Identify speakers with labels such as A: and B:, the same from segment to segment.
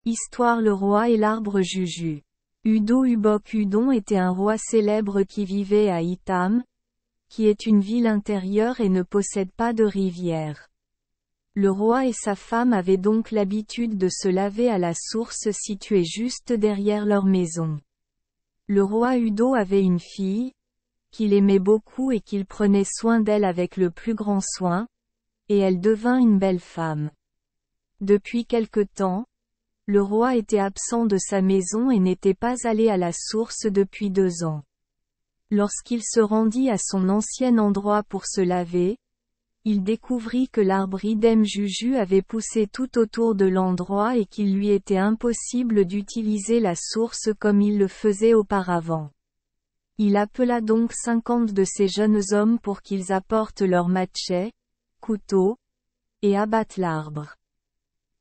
A: Histoire. Le roi et l'arbre Juju. Udo Ubok Udon était un roi célèbre qui vivait à Itam, qui est une ville intérieure et ne possède pas de rivière. Le roi et sa femme avaient donc l'habitude de se laver à la source située juste derrière leur maison. Le roi Udo avait une fille, qu'il aimait beaucoup et qu'il prenait soin d'elle avec le plus grand soin, et elle devint une belle femme. Depuis quelque temps, le roi était absent de sa maison et n'était pas allé à la source depuis 2 ans. Lorsqu'il se rendit à son ancien endroit pour se laver, il découvrit que l'arbre Idem Juju avait poussé tout autour de l'endroit et qu'il lui était impossible d'utiliser la source comme il le faisait auparavant. Il appela donc 50 de ces jeunes hommes pour qu'ils apportent leurs matchets, couteaux, et abattent l'arbre.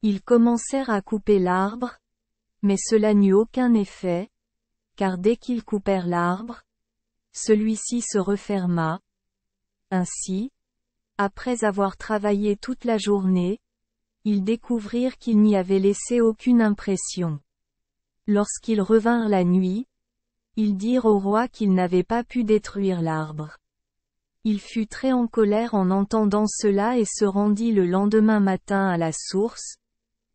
A: Ils commencèrent à couper l'arbre, mais cela n'eut aucun effet, car dès qu'ils coupèrent l'arbre, celui-ci se referma. Ainsi, après avoir travaillé toute la journée, ils découvrirent qu'ils n'y avaient laissé aucune impression. Lorsqu'ils revinrent la nuit, ils dirent au roi qu'ils n'avaient pas pu détruire l'arbre. Il fut très en colère en entendant cela et se rendit le lendemain matin à la source,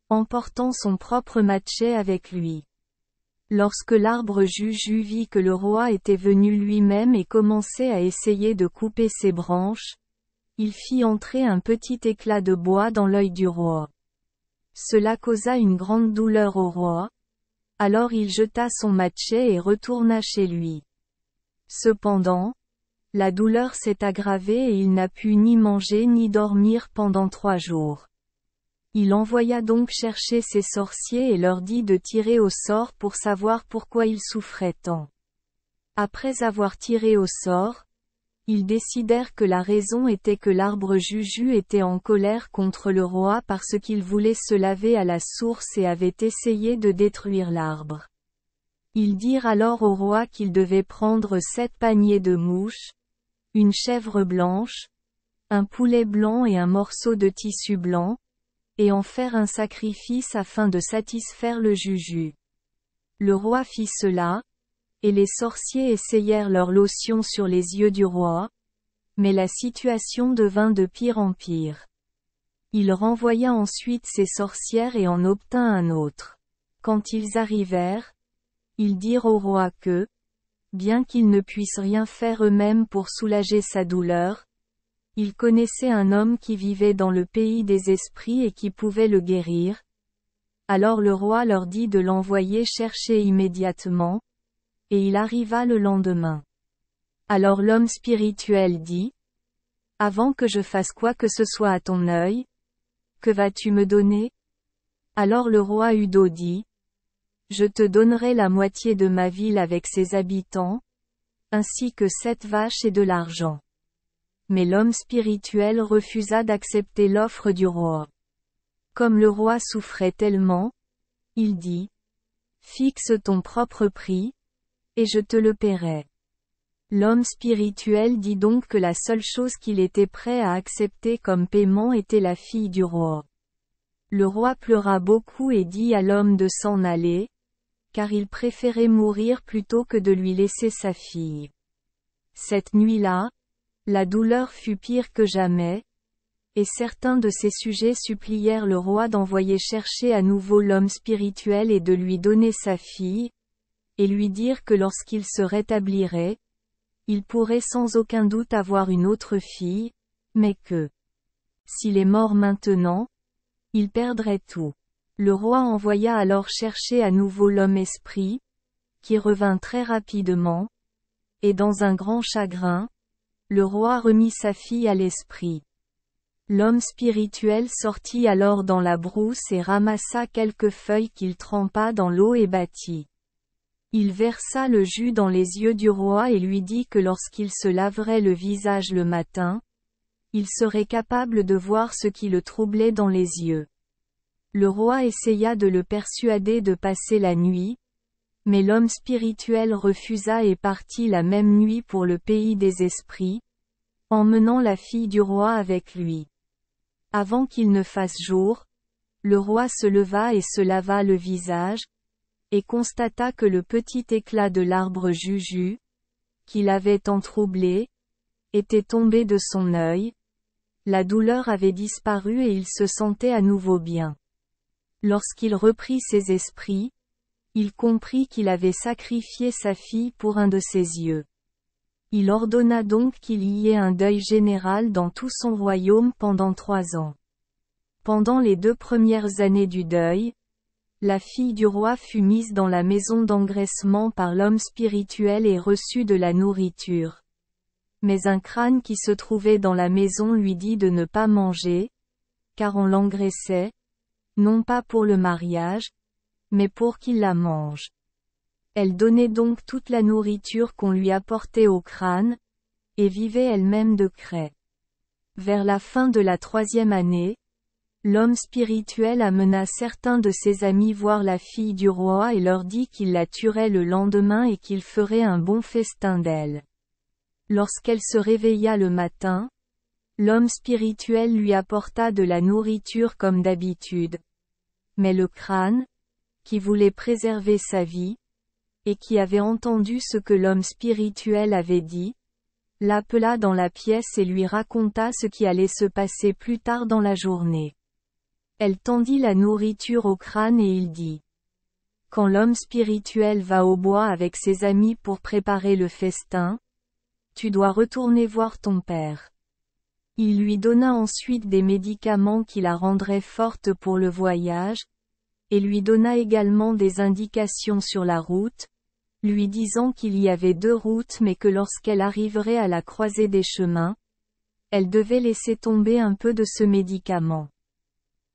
A: emportant son propre matchet avec lui. Lorsque l'arbre Juju vit que le roi était venu lui-même et commençait à essayer de couper ses branches, il fit entrer un petit éclat de bois dans l'œil du roi. Cela causa une grande douleur au roi. Alors il jeta son matchet et retourna chez lui. Cependant, la douleur s'est aggravée et il n'a pu ni manger ni dormir pendant 3 jours. Il envoya donc chercher ses sorciers et leur dit de tirer au sort pour savoir pourquoi il souffrait tant. Après avoir tiré au sort, ils décidèrent que la raison était que l'arbre Juju était en colère contre le roi parce qu'il voulait se laver à la source et avait essayé de détruire l'arbre. Ils dirent alors au roi qu'il devait prendre 7 paniers de mouches, une chèvre blanche, un poulet blanc et un morceau de tissu blanc, et en faire un sacrifice afin de satisfaire le Juju. Le roi fit cela, et les sorciers essayèrent leur lotion sur les yeux du roi, mais la situation devint de pire en pire. Il renvoya ensuite ses sorcières et en obtint un autre. Quand ils arrivèrent, ils dirent au roi que, bien qu'ils ne puissent rien faire eux-mêmes pour soulager sa douleur, ils connaissaient un homme qui vivait dans le pays des esprits et qui pouvait le guérir. Alors le roi leur dit de l'envoyer chercher immédiatement, et il arriva le lendemain. Alors l'homme spirituel dit, « Avant que je fasse quoi que ce soit à ton œil, que vas-tu me donner ?» Alors le roi Udo dit, « Je te donnerai la moitié de ma ville avec ses habitants, ainsi que 7 vaches et de l'argent. » Mais l'homme spirituel refusa d'accepter l'offre du roi. Comme le roi souffrait tellement, il dit, « Fixe ton propre prix, et je te le paierai. » L'homme spirituel dit donc que la seule chose qu'il était prêt à accepter comme paiement était la fille du roi. Le roi pleura beaucoup et dit à l'homme de s'en aller, car il préférait mourir plutôt que de lui laisser sa fille. Cette nuit-là, la douleur fut pire que jamais, et certains de ses sujets supplièrent le roi d'envoyer chercher à nouveau l'homme spirituel et de lui donner sa fille, et lui dire que lorsqu'il se rétablirait, il pourrait sans aucun doute avoir une autre fille, mais que, s'il est mort maintenant, il perdrait tout. Le roi envoya alors chercher à nouveau l'homme esprit, qui revint très rapidement, et dans un grand chagrin, le roi remit sa fille à l'esprit. L'homme spirituel sortit alors dans la brousse et ramassa quelques feuilles qu'il trempa dans l'eau et battit. Il versa le jus dans les yeux du roi et lui dit que lorsqu'il se laverait le visage le matin, il serait capable de voir ce qui le troublait dans les yeux. Le roi essaya de le persuader de passer la nuit, mais l'homme spirituel refusa et partit la même nuit pour le pays des esprits, emmenant la fille du roi avec lui. Avant qu'il ne fasse jour, Le roi se leva et se lava le visage, et constata que le petit éclat de l'arbre Juju, qui l'avait tant troublé, était tombé de son œil. La douleur avait disparu et il se sentait à nouveau bien. Lorsqu'il reprit ses esprits, il comprit qu'il avait sacrifié sa fille pour un de ses yeux. Il ordonna donc qu'il y ait un deuil général dans tout son royaume pendant 3 ans. Pendant les 2 premières années du deuil, la fille du roi fut mise dans la maison d'engraissement par l'homme spirituel et reçut de la nourriture. Mais un crâne qui se trouvait dans la maison lui dit de ne pas manger, car on l'engraissait, non pas pour le mariage, mais pour qu'il la mange. Elle donnait donc toute la nourriture qu'on lui apportait au crâne, et vivait elle-même de craie. Vers la fin de la 3e année, l'homme spirituel amena certains de ses amis voir la fille du roi et leur dit qu'il la tuerait le lendemain et qu'il ferait un bon festin d'elle. Lorsqu'elle se réveilla le matin, l'homme spirituel lui apporta de la nourriture comme d'habitude. Mais le crâne, qui voulait préserver sa vie, et qui avait entendu ce que l'homme spirituel avait dit, l'appela dans la pièce et lui raconta ce qui allait se passer plus tard dans la journée. Elle tendit la nourriture au crâne et il dit: Quand l'homme spirituel va au bois avec ses amis pour préparer le festin, tu dois retourner voir ton père. Il lui donna ensuite des médicaments qui la rendraient forte pour le voyage, et lui donna également des indications sur la route, lui disant qu'il y avait 2 routes mais que lorsqu'elle arriverait à la croisée des chemins, elle devait laisser tomber un peu de ce médicament.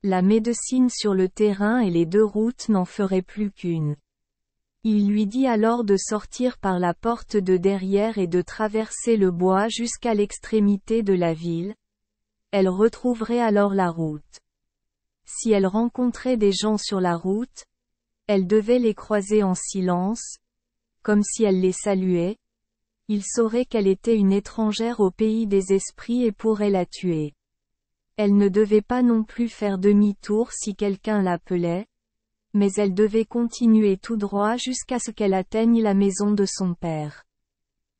A: La médecine sur le terrain et les 2 routes n'en feraient plus qu'une. Il lui dit alors de sortir par la porte de derrière et de traverser le bois jusqu'à l'extrémité de la ville. Elle retrouverait alors la route. Si elle rencontrait des gens sur la route, elle devait les croiser en silence, comme si elle les saluait. Il saurait qu'elle était une étrangère au pays des esprits et pourrait la tuer. Elle ne devait pas non plus faire demi-tour si quelqu'un l'appelait, mais elle devait continuer tout droit jusqu'à ce qu'elle atteigne la maison de son père.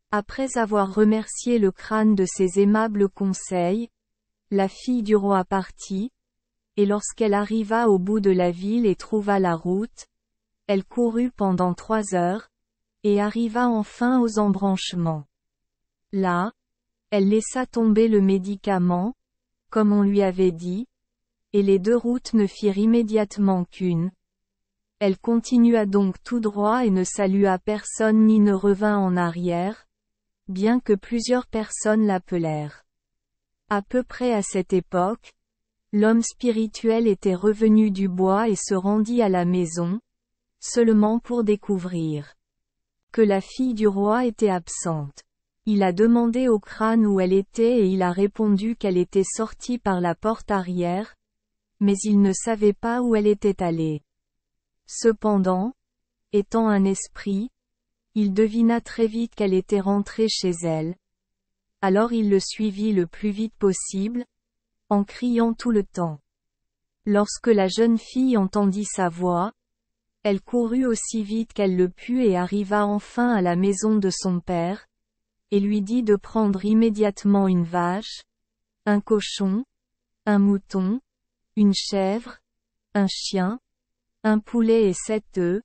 A: Après avoir remercié le crâne de ses aimables conseils, la fille du roi partit, et lorsqu'elle arriva au bout de la ville et trouva la route, elle courut pendant 3 heures, et arriva enfin aux embranchements. Là, elle laissa tomber le médicament, comme on lui avait dit, et les 2 routes ne firent immédiatement qu'une. Elle continua donc tout droit et ne salua personne ni ne revint en arrière, bien que plusieurs personnes l'appelèrent. À peu près à cette époque, l'homme spirituel était revenu du bois et se rendit à la maison, seulement pour découvrir que la fille du roi était absente. Il a demandé au crâne où elle était et il a répondu qu'elle était sortie par la porte arrière, mais il ne savait pas où elle était allée. Cependant, étant un esprit, il devina très vite qu'elle était rentrée chez elle. Alors il le suivit le plus vite possible, en criant tout le temps. Lorsque la jeune fille entendit sa voix, elle courut aussi vite qu'elle le put et arriva enfin à la maison de son père, et lui dit de prendre immédiatement une vache, un cochon, un mouton, une chèvre, un chien, un poulet et 7 œufs,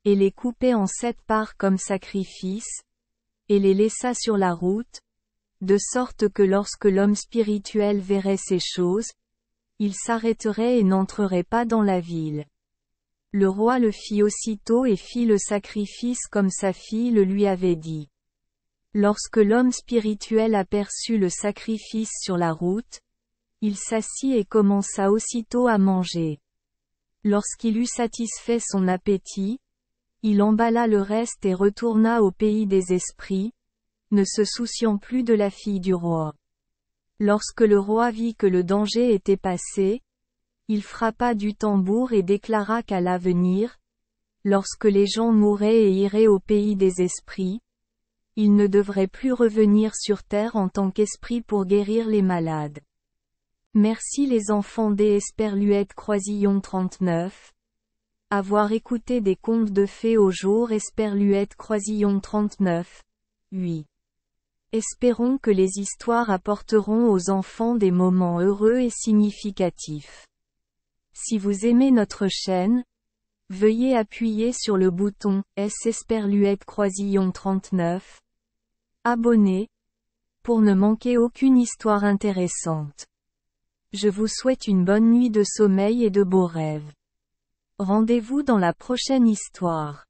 A: et les couper en 7 parts comme sacrifice, et les laissa sur la route, de sorte que lorsque l'homme spirituel verrait ces choses, il s'arrêterait et n'entrerait pas dans la ville. Le roi le fit aussitôt et fit le sacrifice comme sa fille le lui avait dit. Lorsque l'homme spirituel aperçut le sacrifice sur la route, il s'assit et commença aussitôt à manger. Lorsqu'il eut satisfait son appétit, il emballa le reste et retourna au pays des esprits, ne se souciant plus de la fille du roi. Lorsque le roi vit que le danger était passé, il frappa du tambour et déclara qu'à l'avenir, lorsque les gens mourraient et iraient au pays des esprits, ils ne devraient plus revenir sur terre en tant qu'esprit pour guérir les malades. Merci les enfants des Esperluette Croisillon 39. Avoir écouté des contes de fées au jour Esperluette Croisillon 39. 8. Espérons que les histoires apporteront aux enfants des moments heureux et significatifs. Si vous aimez notre chaîne, veuillez appuyer sur le bouton S Esperluette Croisillon 39. Abonner, pour ne manquer aucune histoire intéressante. Je vous souhaite une bonne nuit de sommeil et de beaux rêves. Rendez-vous dans la prochaine histoire.